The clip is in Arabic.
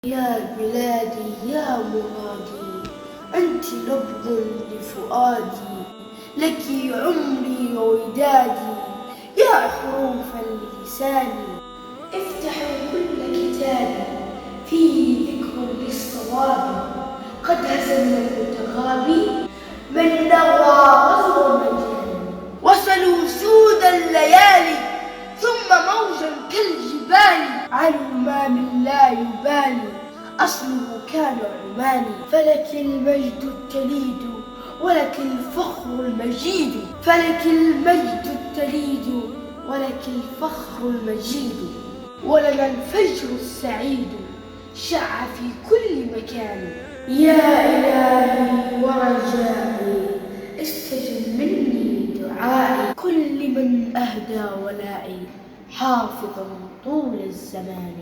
يا بلادي يا مرادي، أنت نبض لفؤادي، لك عمري وودادي، يا حروفا للساني. افتحوا كل كتاب فيه ذكر للصواب، قد هزمنا المتغابي من نوى غزو مجاني. وصلوا سود الليالي ثم موجا كالجبال، علوا ما من لا يبالي، أصله كان عماني. فلك المجد التليد ولك الفخر المجيد، فلك المجد التليد ولك الفخر المجيد، ولنا الفجر السعيد شع في كل مكان. يا إلهي ورجائي استجب مني دعائي، كل من أهدى ولائي حافظا طول الزمان.